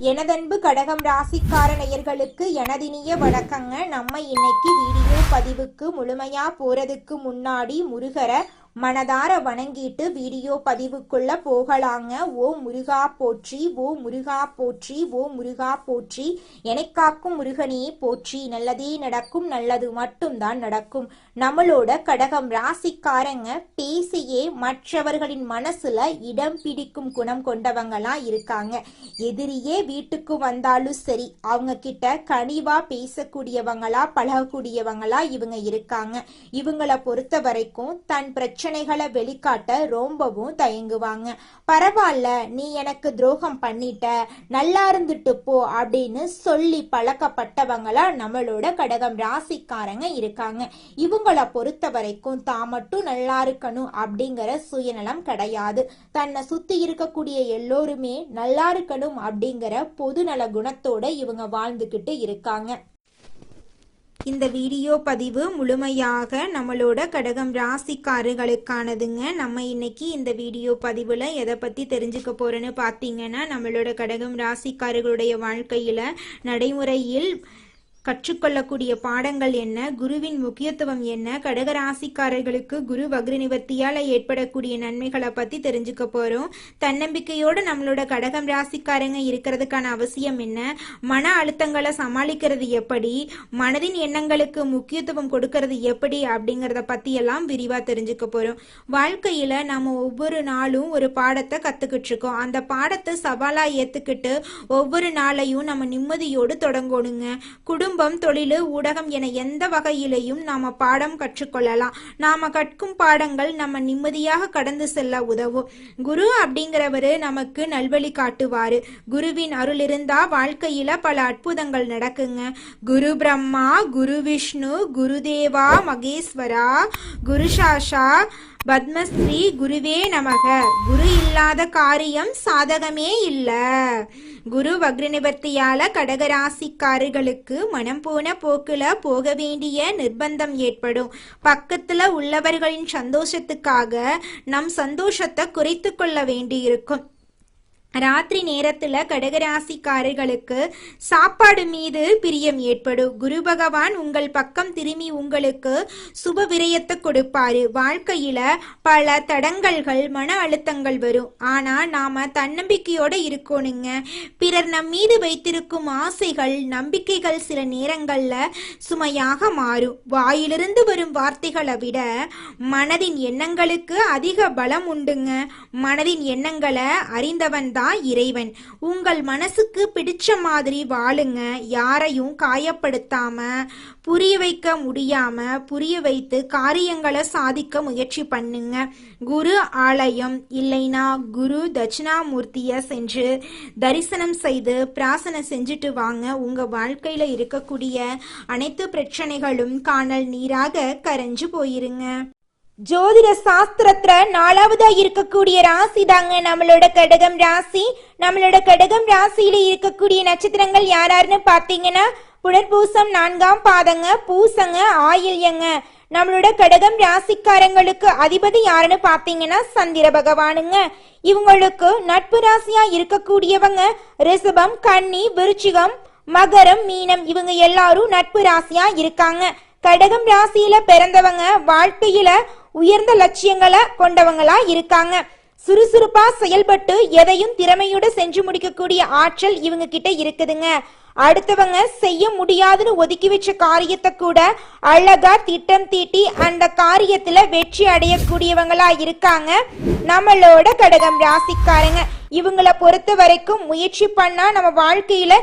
எனதன்பு கடகம் ராசிக்கார நேயர்களுக்கு எனதினிய வணக்கங்க. நம்ம இன்னைக்கு வீடியோ பதிவுக்கு முழுமையா போறதுக்கு முன்னாடி முருகரை மனதார வணங்கிட்டு வீடியோ பதிவுக்குள்ள போகலாங்க. ஓ முருகா போற்றி, ஓ முருகா போற்றி, ஓ முருகா போற்றி, எனக்காக்கும் முருகனே போற்றி. நல்லதே நடக்கும், நல்லது மட்டும்தான் நடக்கும். நம்மளோட கடகம் ராசிக்காரங்க பேசியே மற்றவர்களின் மனசுல இடம் பிடிக்கும் குணம் கொண்டவங்களா இருக்காங்க. எதிரியே வீட்டுக்கு வந்தாலும் சரி, அவங்க கிட்ட கனிவா பேசக்கூடியவங்களா பழகக்கூடியவங்களா இவங்க இருக்காங்க. இவங்களை பொறுத்த வரைக்கும் தன் பிரச்சனைகளை வெளிக்காட்ட ரொம்பவும் தயங்குவாங்க. பரவாயில்ல, நீ எனக்கு துரோகம் பண்ணிட்ட, நல்லா இருந்துட்டு போ அப்படின்னு சொல்லி பழக்கப்பட்டவங்களா நம்மளோட கடகம் ராசிக்காரங்க இருக்காங்க. இவங்களை பொறுத்த வரைக்கும் தான் மட்டும் நல்லா இருக்கணும் அப்படிங்கிற சுயநலம் கிடையாது. தன்னை சுத்தி இருக்கக்கூடிய எல்லோருமே நல்லா இருக்கணும் அப்படிங்கிற பொதுநல குணத்தோட இவங்க வாழ்ந்துகிட்டு இருக்காங்க. இந்த வீடியோ பதிவு முழுமையாக நம்மளோட கடகம் ராசிக்காரர்களுக்கானதுங்க. நம்ம இன்னைக்கு இந்த வீடியோ பதிவில் எதை பற்றி தெரிஞ்சுக்க போகிறோன்னு பார்த்தீங்கன்னா, நம்மளோட கடகம் ராசிக்காரர்களுடைய வாழ்க்கையில் நடைமுறையில் கற்றுக்கொள்ளக்கூடிய பாடங்கள் என்ன, குருவின் முக்கியத்துவம் என்ன, கடகராசிக்காரர்களுக்கு குரு வக்ர நிவர்த்தியால் ஏற்படக்கூடிய நன்மைகளை பற்றி தெரிஞ்சுக்க போகிறோம். தன்னம்பிக்கையோடு நம்மளோட கடகம் ராசிக்காரங்க இருக்கிறதுக்கான அவசியம் என்ன, மன அழுத்தங்களை சமாளிக்கிறது எப்படி, மனதின் எண்ணங்களுக்கு முக்கியத்துவம் கொடுக்கறது எப்படி அப்படிங்கிறத பற்றியெல்லாம் விரிவாக தெரிஞ்சுக்க போகிறோம். வாழ்க்கையில் நம்ம ஒவ்வொரு நாளும் ஒரு பாடத்தை கற்றுக்கிட்டு இருக்கோம். அந்த பாடத்தை சவாலாக ஏற்றுக்கிட்டு ஒவ்வொரு நாளையும் நம்ம நிம்மதியோடு தொடங்கணுங்க. குடும்பம், தொழில், ஊடகம் என எந்த வகையிலையும் நாம பாடம் கற்றுக்கொள்ளலாம். நாம கற்கும் பாடங்கள் நம்ம நிம்மதியாக கடந்து செல்ல உதவும். குரு அப்படிங்கிறவரு நமக்கு நல்வழி காட்டுவாரு. குருவின் அருள் இருந்தா வாழ்க்கையில பல அற்புதங்கள் நடக்குங்க. குரு பிரம்மா, குரு விஷ்ணு, குருதேவா மகேஸ்வரா, குரு சாஷா பத்மஸ்ரீ குருவே நமக. குரு இல்லாத காரியம் சாதகமே இல்ல. குரு வக்ர நிவர்த்தியால கடகராசிக்காரர்களுக்கு மனம் போன போக்குல போக வேண்டிய நிர்பந்தம் ஏற்படும். பக்கத்துல உள்ளவர்களின் சந்தோஷத்துக்காக நம் சந்தோஷத்தை குறைத்து கொள்ள வேண்டியிருக்கும். ராத்திரி நேரத்துல கடகராசிக்காரர்களுக்கு சாப்பாடு மீது பிரியம் ஏற்படும். குரு பகவான் உங்கள் பக்கம் திரும்பி உங்களுக்கு சுப விரயத்தை கொடுப்பாரு. வாழ்க்கையில பல தடங்கல்கள், மன அழுத்தங்கள் வரும். ஆனா நாம தன்னம்பிக்கையோட இருக்கணுங்க. பிறர் நம் மீது வைத்திருக்கும் ஆசைகள், நம்பிக்கைகள் சில நேரங்கள்ல சுமையாக மாறும். வாயிலிருந்து வரும் வார்த்தைகளை விட மனதின் எண்ணங்களுக்கு அதிக பலம் உண்டுங்க. மனதின் எண்ணங்களை அறிந்தவன் தான் இறைவன். உங்கள் மனசுக்கு பிடிச்ச மாதிரி வாழுங்க. யாரையும் காயப்படுத்தாம, புரிய வைக்க முடியாம புரிய வைத்து காரியங்களை சாதிக்க முயற்சி பண்ணுங்க. குரு ஆலயம் இல்லைனா குரு தட்சிணாமூர்த்திய சென்று தரிசனம் செய்து பிரார்த்தனை செஞ்சுட்டு வாங்க. உங்க வாழ்க்கையில இருக்கக்கூடிய அனைத்து பிரச்சனைகளும் காணல் நீராக கரைஞ்சு போயிருங்க. ஜோதிட சாஸ்திரத்துல 4வதா இருக்கக்கூடிய ராசி தாங்க நம்மளோட கடகம் ராசி. நம்மளோட கடகம் ராசியில இருக்கக்கூடிய நட்சத்திரங்கள் யாராருன்னு பாத்தீங்கன்னா, புனர்பூசம் 4ஆம் பாதங்க, பூசங்க, ஆயில்யங்க. நம்மளோட கடகம் ராசிக்காரங்களுக்கு அதிபதி யாருன்னு பாத்தீங்கன்னா சந்திர பகவானுங்க. இவங்களுக்கு நட்பு ராசியா இருக்கக்கூடியவங்க ரிஷபம், கன்னி, விருச்சிகம், மகரம், மீனம். இவங்க எல்லாரும் நட்பு ராசியா இருக்காங்க. கடகம் ராசியில பிறந்தவங்க வாழ்க்கையில உயர்ந்த லட்சியங்களை கொண்டவங்களா இருக்காங்க. சுறுசுறுப்பா செயல்பட்டு எதையும் திறமையோட செஞ்சு முடிக்கக்கூடிய ஆற்றல் இவங்க கிட்ட இருக்குதுங்க. அடுத்தவங்க செய்ய முடியாதுன்னு ஒதுக்கி வச்ச காரியத்தை கூட அழகா திட்டம் தீட்டி அந்த காரியத்துல வெற்றி அடையக்கூடியவங்களா இருக்காங்க நம்மளோட கடகம் ராசிக்காரங்க. இவங்களை பொறுத்த வரைக்கும் முயற்சி பண்ணா நம்ம வாழ்க்கையில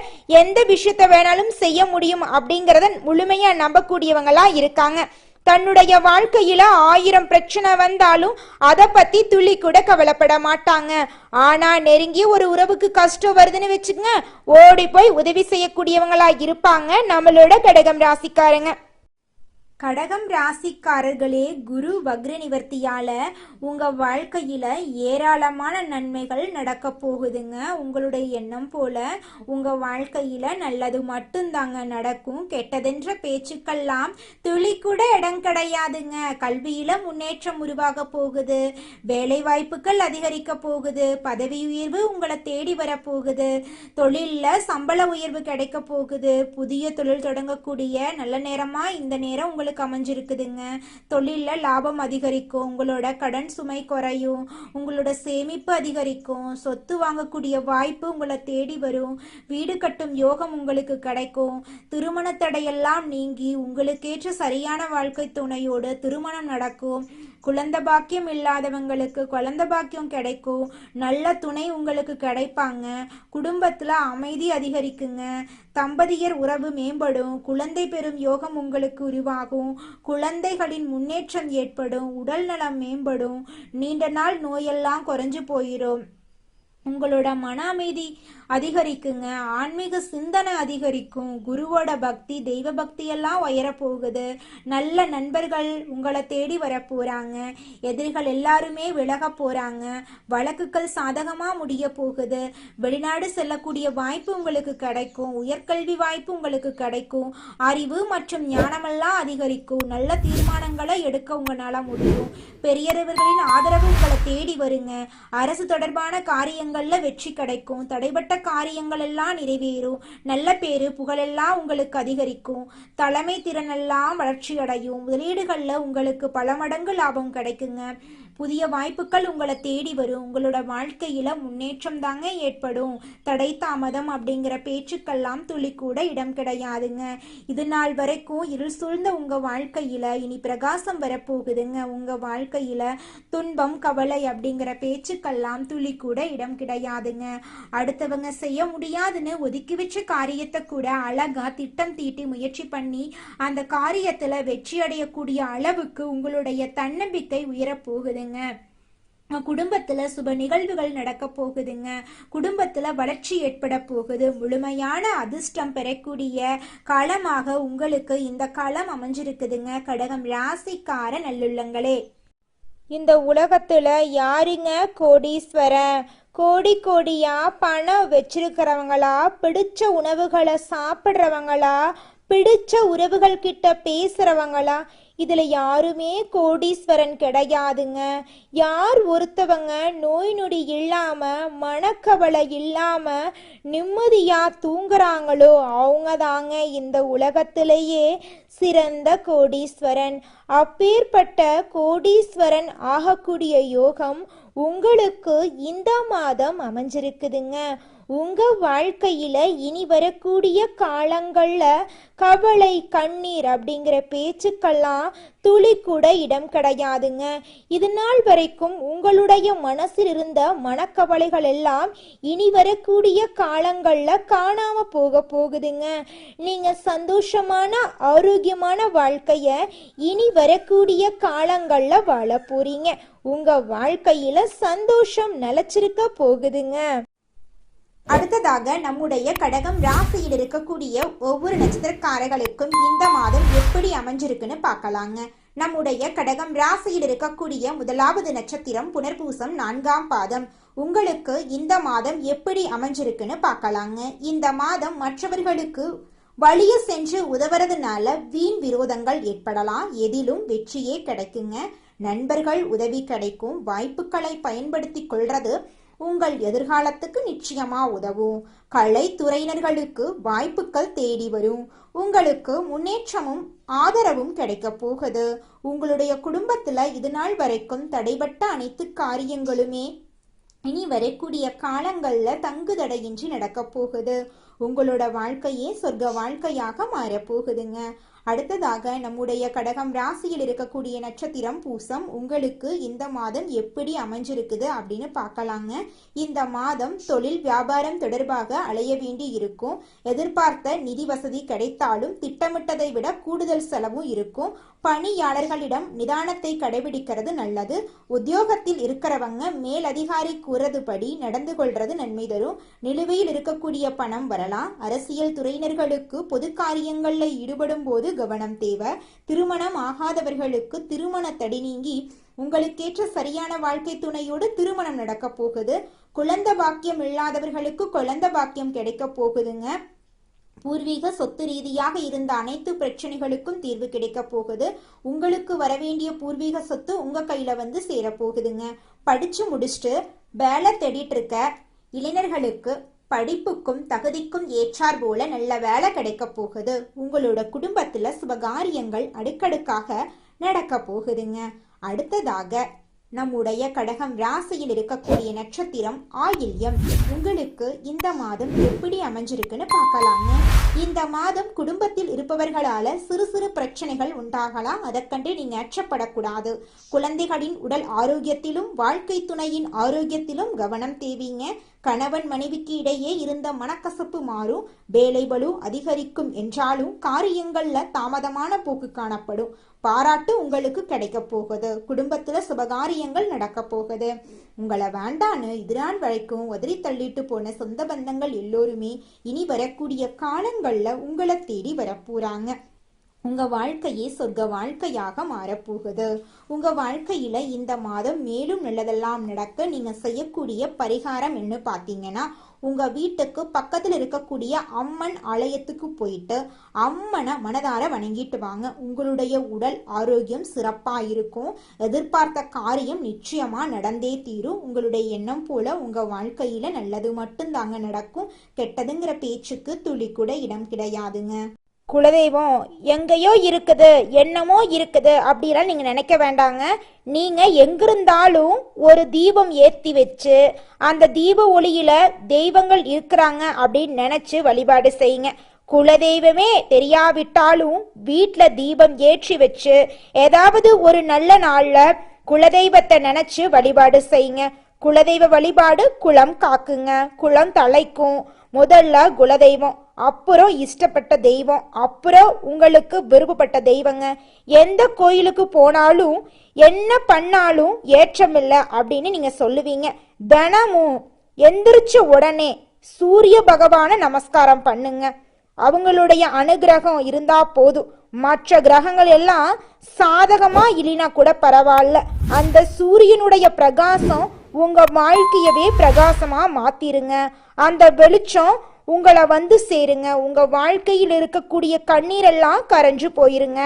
எந்த விஷயத்த வேணாலும் செய்ய முடியும் அப்படிங்கறத முழுமையா நம்பக்கூடியவங்களா இருக்காங்க. தன்னுடைய வாழ்க்கையில 1000 பிரச்சனை வந்தாலும் அதை பத்தி துளி கூட கவலைப்பட மாட்டாங்க. ஆனா நெருங்கிய ஒரு உறவுக்கு கஷ்டம் வருதுன்னு வச்சுக்கங்க, ஓடி போய் உதவி செய்யக்கூடியவங்களா இருப்பாங்க நம்மளோட கடகம் ராசிக்காரங்க. கடகம் ராசிக்காரர்களே, குரு வக்ர நிவர்த்தியால உங்க வாழ்க்கையில ஏராளமான நன்மைகள் நடக்க போகுதுங்க. உங்களுடைய எண்ணம் போல உங்க வாழ்க்கையில நல்லது மட்டும்தாங்க நடக்கும். கெட்டதென்ற பேச்சுக்கெல்லாம் துளி கூட இடம் கிடையாதுங்க. கல்வியில முன்னேற்றம் உருவாக போகுது, வேலை வாய்ப்புகள் அதிகரிக்க போகுது, பதவி உயர்வு உங்களை தேடி வர போகுது, தொழில்ல சம்பள உயர்வு கிடைக்க போகுது, புதிய தொழில் தொடங்கக்கூடிய நல்ல நேரமா இந்த நேரம் உங்களுக்கு அமைஞ்சிருக்குதுங்க. தொழில்ல லாபம் அதிகரிக்கும், உங்களோட கடன் சுமை குறையும், உங்களோட சேமிப்பு அதிகரிக்கும், சொத்து வாங்கக்கூடிய வாய்ப்பு உங்களை தேடி வரும், வீடு கட்டும் யோகம் உங்களுக்கு கிடைக்கும், திருமண தடையெல்லாம் நீங்கி உங்களுக்கேற்ற சரியான வாழ்க்கை துணையோடு திருமணம் நடக்கும், குழந்தை பாக்கியம் இல்லாதவங்களுக்கு குழந்தை பாக்கியம் கிடைக்கும், நல்ல துணை உங்களுக்கு கிடைப்பாங்க, குடும்பத்துல அமைதி அதிகரிக்குங்க, தம்பதியர் உறவு மேம்படும், குழந்தை பெறும் யோகம் உங்களுக்கு உருவாகும், குழந்தைகளின் முன்னேற்றம் ஏற்படும், உடல் நலம் மேம்படும், நீண்ட நாள் நோயெல்லாம் குறைஞ்சு போயிடும், உங்களோட மன அமைதி அதிகரிக்குங்க, ஆன்மீக சிந்தனை அதிகரிக்கும், குருவோட பக்தி தெய்வ பக்தி எல்லாம் உயர போகுது, நல்ல நண்பர்கள் உங்களை தேடி வர போறாங்க, எதிரிகள் எல்லாருமே விலக போறாங்க, வழக்குகள் சாதகமா முடிய போகுது, வெளிநாடு செல்லக்கூடிய வாய்ப்பு உங்களுக்கு கிடைக்கும், உயர்கல்வி வாய்ப்பு உங்களுக்கு கிடைக்கும், அறிவு மற்றும் ஞானமெல்லாம் அதிகரிக்கும், நல்ல தீர்மானங்களை எடுக்க உங்களால முடியும், பெரியவர்களின் ஆதரவு உங்களை தேடி வருங்க, அரசு தொடர்பான காரியங்கள்ல வெற்றி கிடைக்கும், தடைபட்ட காரியங்கள் எல்லாம் நிறைவேறும், நல்ல பேரு புகழெல்லாம் உங்களுக்கு அதிகரிக்கும், தலைமை திறனெல்லாம் வளர்ச்சி அடையும், முதலீடுகள்ல உங்களுக்கு பல மடங்கு லாபம் கிடைக்குங்க, புதிய வாய்ப்புகள் உங்களை தேடி வரும், உங்களோட வாழ்க்கையில முன்னேற்றம் தாங்க ஏற்படும், தடை தாமதம் அப்படிங்கிற பேச்சுக்கெல்லாம் துளி கூட இடம் கிடையாதுங்க. இது நாள் வரைக்கும் இருள் சூழ்ந்த உங்க வாழ்க்கையில இனி பிரகாசம் வரப்போகுதுங்க. உங்க வாழ்க்கையில துன்பம் கவலை அப்படிங்கிற பேச்சுக்கெல்லாம் துளி கூட இடம் கிடையாதுங்க. அடுத்தவங்க செய்ய முடியாதுன்னு ஒதுக்கி வச்ச காரியத்தை கூட அழகா திட்டம் தீட்டி முயற்சி பண்ணி அந்த காரியத்துல வெற்றி அடையக்கூடிய அளவுக்கு உங்களுடைய தன்னம்பிக்கை உயரப்போகுதுங்க. குடும்பத்துல சுப நிகழ்வுகள் நடக்க போகுதுங்க. குடும்பத்துல வளர்ச்சி ஏற்பட போகுது. முழுமையான அதிர்ஷ்டம் பெறக்கூடிய காலமாக உங்களுக்கு இந்த காலம் அமைஞ்சிருக்குதுங்க. கடகம் ராசிக்கார நல்லுள்ளங்களே, இந்த உலகத்துல யாருங்க கோடீஸ்வரன்? கோடி கோடியா பணம் வச்சிருக்கிறவங்களா, பிடிச்ச உணவுகளை சாப்பிட்றவங்களா, பிடிச்ச உறவுகள் கிட்ட பேசுறவங்களா? இதுல யாருமே கோடீஸ்வரன் கிடையாதுங்க. யார் ஒருத்தவங்க நோய் நொடி இல்லாம மனக்கவலை இல்லாம நிம்மதியா தூங்குறாங்களோ அவங்க தாங்க இந்த உலகத்திலேயே சிறந்த கோடீஸ்வரன். அப்பேற்பட்ட கோடீஸ்வரன் ஆகக்கூடிய யோகம் உங்களுக்கு இந்த மாதம் அமைஞ்சிருக்குதுங்க. உங்க வாழ்க்கையில இனி வரக்கூடிய காலங்கள்ல கவலை கண்ணீர் அப்படிங்கிற பேச்சுக்கெல்லாம் துளி கூட இடம் கிடையாதுங்க. இது நாள் வரைக்கும் உங்களுடைய மனசில் இருந்த மனக்கவலைகள் எல்லாம் இனி வரக்கூடிய காலங்கள்ல காணாம போகுதுங்க. நீங்க சந்தோஷமான ஆரோக்கியமான வாழ்க்கைய இனி வரக்கூடிய காலங்கள்ல வாழ போறீங்க. உங்க வாழ்க்கையில சந்தோஷம் நிலைச்சிருக்க போகுதுங்க. அடுத்ததாக நம்முடைய கடகம் ராசியில் இருக்கக்கூடிய ஒவ்வொரு நட்சத்திரக்காரர்களுக்கும் இந்த மாதம் எப்படி அமைஞ்சிருக்குன்னு பார்க்கலாங்க. நம்முடைய கடகம் ராசியில் இருக்கக்கூடிய முதலாவது நட்சத்திரம் புனர்பூசம் 4ஆம் பாதம். உங்களுக்கு இந்த மாதம் எப்படி அமைஞ்சிருக்குன்னு பார்க்கலாங்க. இந்த மாதம் மற்றவர்களுக்கு வழிய சென்று உதவுறதுனால வீண் விரோதங்கள் ஏற்படலாம். எதிலும் வெற்றியே கிடைக்குங்க. நண்பர்கள் உதவி கிடைக்கும். வாய்ப்புகளை பயன்படுத்தி கொள்றது உங்கள் எதிர்காலத்துக்கு நிச்சயமா உதவும். கலைத்துறையினர்களுக்கு வாய்ப்புகள் தேடி வரும். உங்களுக்கு முன்னேற்றமும் ஆதரவும் கிடைக்க போகுது. உங்களுடைய குடும்பத்துல இது நாள் வரைக்கும் தடைபட்ட அனைத்து காரியங்களுமே இனி வரக்கூடிய காலங்கள்ல தங்கு தடையின்றி நடக்க போகுது. உங்களோட வாழ்க்கையே சொர்க்க வாழ்க்கையாக மாறப்போகுதுங்க. அடுத்ததாக நம்முடைய கடகம் ராசியில் இருக்கக்கூடிய நட்சத்திரம் பூசம். உங்களுக்கு இந்த மாதம் எப்படி அமைஞ்சிருக்குது அப்படின்னு பார்க்கலாங்க. இந்த மாதம் தொழில் வியாபாரம் தொடர்பாக அலைய வேண்டி இருக்கும். எதிர்பார்த்த நிதி வசதி கிடைத்தாலும் திட்டமிட்டதை விட கூடுதல் செலவும் இருக்கும். பணியாளர்களிடம் நிதானத்தை கடைபிடிக்கிறது நல்லது. உத்தியோகத்தில் இருக்கிறவங்க மேலதிகாரி கூறதுபடி நடந்து கொள்றது நன்மை தரும். நிலுவையில் இருக்கக்கூடிய பணம் வரலாம். அரசியல் துறையினர்களுக்கு பொது காரியங்களில் ஈடுபடும் போது கவனம் தேவை. திருமணம் ஆகாதவர்களுக்கு திருமண தடை நீங்கி உங்களுக்கேற்ற சரியான வாழ்க்கை துணையோடு திருமணம் நடக்க போகுது. குழந்தை பாக்கியம் இல்லாதவர்களுக்கு குழந்தை பாக்கியம் கிடைக்க போகுதுங்க. பூர்வீக சொத்து ரீதியாக இருந்த அனைத்து பிரச்சனைகளுக்கும் தீர்வு கிடைக்க போகுது. உங்களுக்கு வரவேண்டிய பூர்வீக சொத்து உங்க கையில வந்து சேரப்போகுதுங்க. படிச்சு முடிச்சுட்டு வேலை தேடிட்டு இருக்க இளைஞர்களுக்கு படிப்புக்கும் தகுதிக்கும் ஏற்றார் போல நல்ல வேலை கிடைக்க போகுது. உங்களோட குடும்பத்துல சுபகாரியங்கள் அடுக்கடுக்காக நடக்க போகுதுங்க. அடுத்ததாக நம்முடைய கடகம் ராசியில் இருக்கக்கூடிய நட்சத்திரம் ஆயில்யம். உங்களுக்கு இந்த மாதம் எப்படி அமைஞ்சிருக்குன்னு பார்க்கலாங்க. இந்த மாதம் குடும்பத்தில் இருப்பவர்களால சிறு சிறு பிரச்சனைகள் உண்டாகலாம். அதற்கண்டு நீங்க அச்சப்படக்கூடாது. குழந்தைகளின் உடல் ஆரோக்கியத்திலும் வாழ்க்கை துணையின் ஆரோக்கியத்திலும் கவனம் தேவைங்க. கணவன் மனைவிக்கு இடையே இருந்த மனக்கசப்பு மாறும். வேலை பளு அதிகரிக்கும் என்றாலும் காரியங்கள்ல தாமதமான போக்கு காணப்படும். பாராட்டு உங்களுக்கு கிடைக்க போகுது. குடும்பத்துல சுபகாரியங்கள் நடக்க போகுது. உங்களை வேண்டான்னு இதுநாள் வரைக்கும் உதறி தள்ளிட்டு போன சொந்த பந்தங்கள் எல்லோருமே இனி வரக்கூடிய காலங்கள்ல உங்களை தேடி வரப்போறாங்க. உங்க வாழ்க்கையே சொர்க்க வாழ்க்கையாக மாறப்போகுது. உங்க வாழ்க்கையில இந்த மாதம் மேலும் நல்லதெல்லாம் நடக்க நீங்க செய்யக்கூடிய பரிகாரம் என்ன பார்த்தீங்கன்னா, உங்க வீட்டுக்கு பக்கத்துல இருக்கக்கூடிய அம்மன் ஆலயத்துக்கு போயிட்டு அம்மனை மனதார வணங்கிட்டு வாங்க. உங்களுடைய உடல் ஆரோக்கியம் சிறப்பா இருக்கும். எதிர்பார்த்த காரியம் நிச்சயமா நடந்தே தீரும். உங்களுடைய எண்ணம் போல உங்க வாழ்க்கையில நல்லது மட்டும்தாங்க நடக்கும். கெட்டதுங்கிற பேச்சுக்கு துளி கூட இடம் கிடையாதுங்க. குலதெய்வம் எங்கேயோ இருக்குது, என்னமோ இருக்குது அப்படிலாம் நீங்க நினைக்க வேண்டாங்க. நீங்க எங்கிருந்தாலும் ஒரு தீபம் ஏற்றி வச்சு அந்த தீப ஒளியில தெய்வங்கள் இருக்கிறாங்க அப்படின்னு நினைச்சு வழிபாடு செய்யுங்க. குலதெய்வமே தெரியாவிட்டாலும் வீட்டுல தீபம் ஏற்றி வச்சு ஏதாவது ஒரு நல்ல நாள்ல குலதெய்வத்தை நினைச்சு வழிபாடு செய்யுங்க. குலதெய்வ வழிபாடு குலம் காக்குங்க, குலம் தலைக்கும். முதல்ல குலதெய்வம், அப்புறம் இஷ்டப்பட்ட தெய்வம், அப்புறம் உங்களுக்கு விருப்பப்பட்ட தெய்வங்க. எந்த கோயிலுக்கு போனாலும் என்ன பண்ணாலும் ஏற்றமில்லை அப்படின்னு நீங்க சொல்லுவீங்க. தினமும் எந்திரிச்ச உடனே சூரிய பகவான நமஸ்காரம் பண்ணுங்க. அவங்களுடைய அனுகிரகம் இருந்தா போதும். மற்ற கிரகங்கள் எல்லாம் சாதகமா இல்லைனா கூட பரவாயில்ல. அந்த சூரியனுடைய பிரகாசம் உங்க வாழ்க்கையவே பிரகாசமா மாத்திருங்க. அந்த வெளிச்சம் உங்களை வந்து சேருங்க. உங்க வாழ்க்கையில் இருக்கக்கூடிய கண்ணீரெல்லாம் கரைஞ்சு போயிருங்க.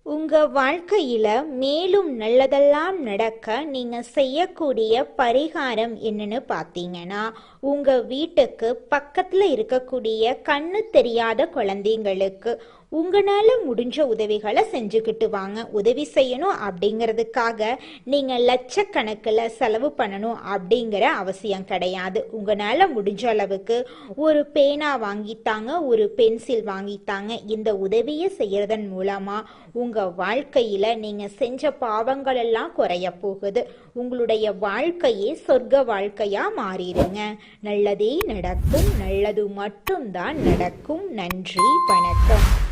உங்க வாழ்க்கையில மேலும் நல்லதெல்லாம் நடக்க நீங்க செய்யக்கூடிய பரிகாரம் என்னன்னு பார்த்தீங்கன்னா, உங்க வீட்டுக்கு பக்கத்துல இருக்கக்கூடிய கண்ணு தெரியாத குழந்தைங்களுக்கு உங்களால முடிஞ்ச உதவிகளை செஞ்சுக்கிட்டு வாங்க. உதவி செய்யணும் அப்படிங்கிறதுக்காக நீங்க லட்சக்கணக்கில் செலவு பண்ணணும் அப்படிங்கிற அவசியம் கிடையாது. உங்களால முடிஞ்ச அளவுக்கு ஒரு பேனா வாங்கித்தாங்க, ஒரு பென்சில் வாங்கித்தாங்க. இந்த உதவியை செய்யறதன் மூலமா உங்க வாழ்க்கையில நீங்க செஞ்ச பாவங்கள் எல்லாம் குறைய போகுது. உங்களுடைய வாழ்க்கையே சொர்க்க வாழ்க்கையா மாறிடுங்க. நல்லதே நடக்கும். நல்லது மட்டும்தான் நடக்கும். நன்றி, வணக்கம்.